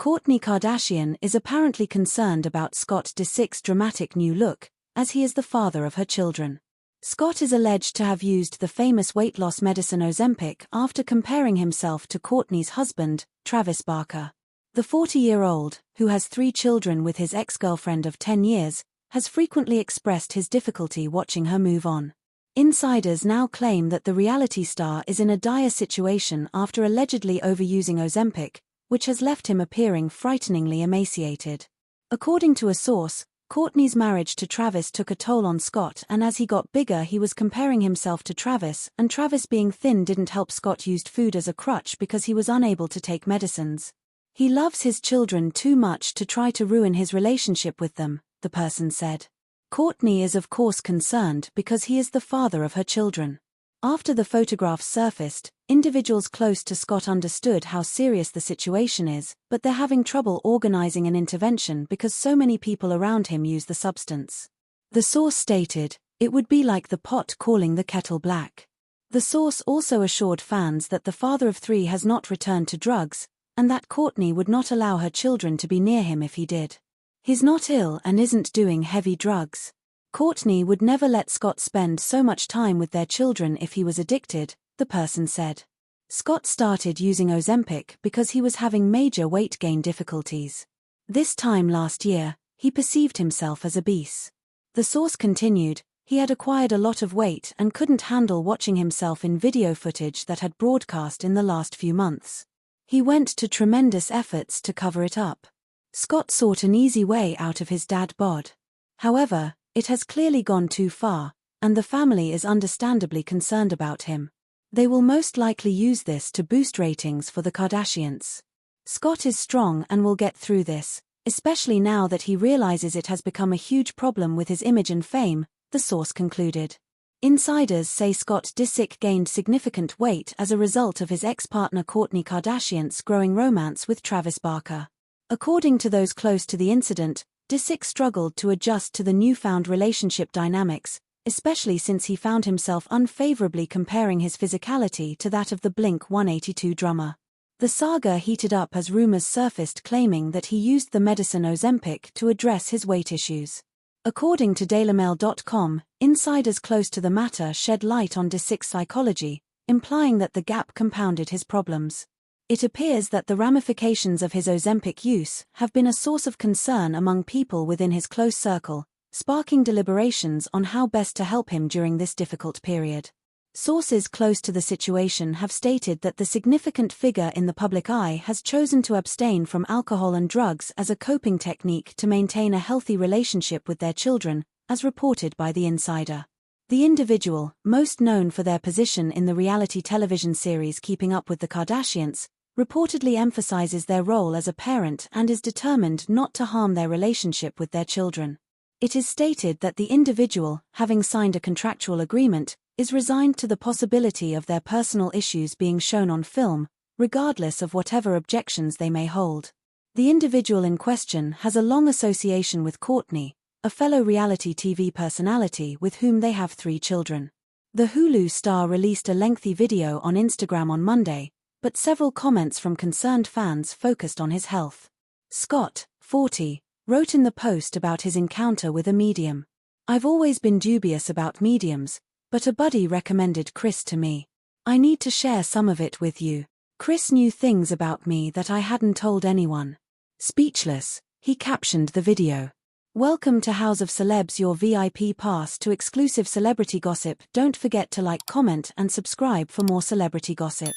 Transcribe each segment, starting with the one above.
Kourtney Kardashian is apparently concerned about Scott Disick's dramatic new look, as he is the father of her children. Scott is alleged to have used the famous weight loss medicine Ozempic after comparing himself to Kourtney's husband, Travis Barker. The 40-year-old, who has 3 children with his ex-girlfriend of 10 years, has frequently expressed his difficulty watching her move on. Insiders now claim that the reality star is in a dire situation after allegedly overusing Ozempic, which has left him appearing frighteningly emaciated. According to a source, Kourtney's marriage to Travis took a toll on Scott, and as he got bigger he was comparing himself to Travis, and Travis being thin didn't help. Scott used food as a crutch because he was unable to take medicines. He loves his children too much to try to ruin his relationship with them, the person said. Kourtney is of course concerned because he is the father of her children. After the photographs surfaced, individuals close to Scott understood how serious the situation is, but they're having trouble organizing an intervention because so many people around him use the substance. The source stated, "It would be like the pot calling the kettle black." The source also assured fans that the father of 3 has not returned to drugs, and that Kourtney would not allow her children to be near him if he did. He's not ill and isn't doing heavy drugs. Kourtney would never let Scott spend so much time with their children if he was addicted, the person said. Scott started using Ozempic because he was having major weight gain difficulties. This time last year, he perceived himself as obese. The source continued, he had acquired a lot of weight and couldn't handle watching himself in video footage that had broadcast in the last few months. He went to tremendous efforts to cover it up. Scott sought an easy way out of his dad bod. However, it has clearly gone too far, and the family is understandably concerned about him. They will most likely use this to boost ratings for the Kardashians. Scott is strong and will get through this, especially now that he realizes it has become a huge problem with his image and fame, the source concluded. Insiders say Scott Disick gained significant weight as a result of his ex-partner Kourtney Kardashian's growing romance with Travis Barker. According to those close to the incident, Disick struggled to adjust to the newfound relationship dynamics, especially since he found himself unfavorably comparing his physicality to that of the Blink-182 drummer. The saga heated up as rumors surfaced claiming that he used the medicine Ozempic to address his weight issues. According to DailyMail.com, insiders close to the matter shed light on Disick's psychology, implying that the gap compounded his problems. It appears that the ramifications of his Ozempic use have been a source of concern among people within his close circle, sparking deliberations on how best to help him during this difficult period. Sources close to the situation have stated that the significant figure in the public eye has chosen to abstain from alcohol and drugs as a coping technique to maintain a healthy relationship with their children, as reported by The Insider. The individual, most known for their position in the reality television series Keeping Up with the Kardashians, reportedly emphasizes their role as a parent and is determined not to harm their relationship with their children. It is stated that the individual, having signed a contractual agreement, is resigned to the possibility of their personal issues being shown on film, regardless of whatever objections they may hold. The individual in question has a long association with Kourtney, a fellow reality TV personality with whom they have 3 children. The Hulu star released a lengthy video on Instagram on Monday, but several comments from concerned fans focused on his health. Scott, 40, wrote in the post about his encounter with a medium. "I've always been dubious about mediums, but a buddy recommended Chris to me. I need to share some of it with you. Chris knew things about me that I hadn't told anyone." Speechless, he captioned the video. "Welcome to House of Celebs, your VIP pass to exclusive celebrity gossip. Don't forget to like, comment and subscribe for more celebrity gossip."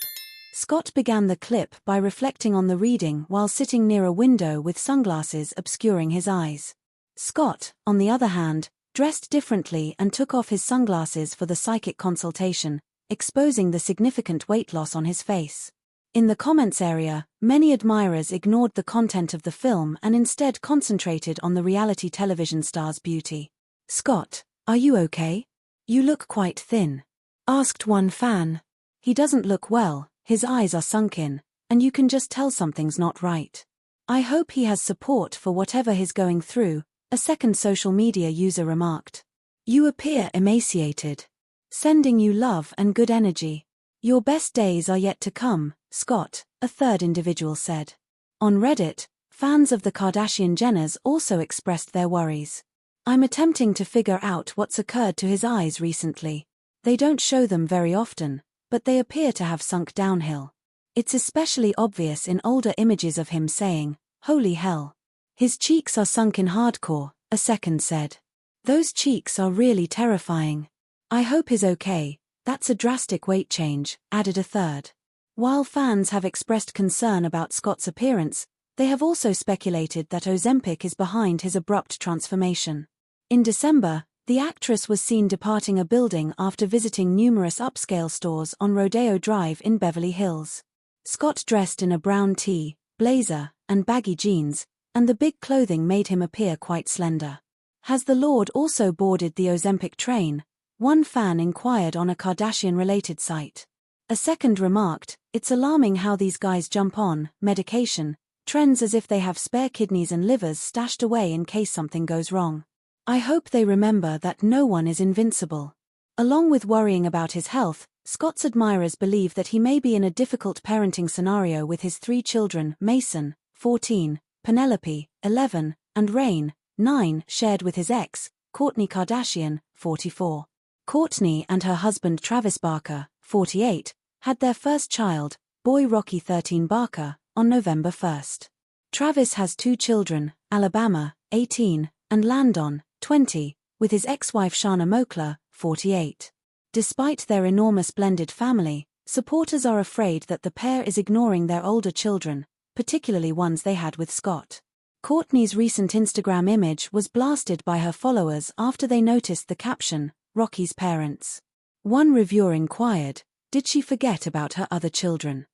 Scott began the clip by reflecting on the reading while sitting near a window with sunglasses obscuring his eyes. Scott, on the other hand, dressed differently and took off his sunglasses for the psychic consultation, exposing the significant weight loss on his face. In the comments area, many admirers ignored the content of the film and instead concentrated on the reality television star's beauty. "Scott, are you okay? You look quite thin," asked one fan. "He doesn't look well, his eyes are sunken, and you can just tell something's not right. I hope he has support for whatever he's going through," a second social media user remarked. "You appear emaciated. Sending you love and good energy. Your best days are yet to come, Scott," a third individual said. On Reddit, Fans of the Kardashian-Jenners also expressed their worries. "I'm attempting to figure out what's occurred to his eyes recently. They don't show them very often, but they appear to have sunk downhill. It's especially obvious in older images of him saying, 'Holy hell.' His cheeks are sunk in hardcore," a second said. "Those cheeks are really terrifying. I hope he's okay, that's a drastic weight change," added a third. While fans have expressed concern about Scott's appearance, they have also speculated that Ozempic is behind his abrupt transformation. In December, the actress was seen departing a building after visiting numerous upscale stores on Rodeo Drive in Beverly Hills. Scott dressed in a brown tee, blazer, and baggy jeans, and the big clothing made him appear quite slender. "Has the Lord also boarded the Ozempic train?" one fan inquired on a Kardashian-related site. A second remarked, "It's alarming how these guys jump on medication trends as if they have spare kidneys and livers stashed away in case something goes wrong. I hope they remember that no one is invincible." Along with worrying about his health, Scott's admirers believe that he may be in a difficult parenting scenario with his 3 children, Mason, 14, Penelope, 11, and Reign, 9, shared with his ex, Kourtney Kardashian, 44. Kourtney and her husband Travis Barker, 48, had their first child, boy Rocky 13 Barker, on November 1. Travis has 2 children, Alabama, 18, and Landon, 20, with his ex-wife Shana Mokler, 48. Despite their enormous blended family, supporters are afraid that the pair is ignoring their older children, particularly ones they had with Scott. Kourtney's recent Instagram image was blasted by her followers after they noticed the caption, "Rocky's parents." One reviewer inquired, "Did she forget about her other children?"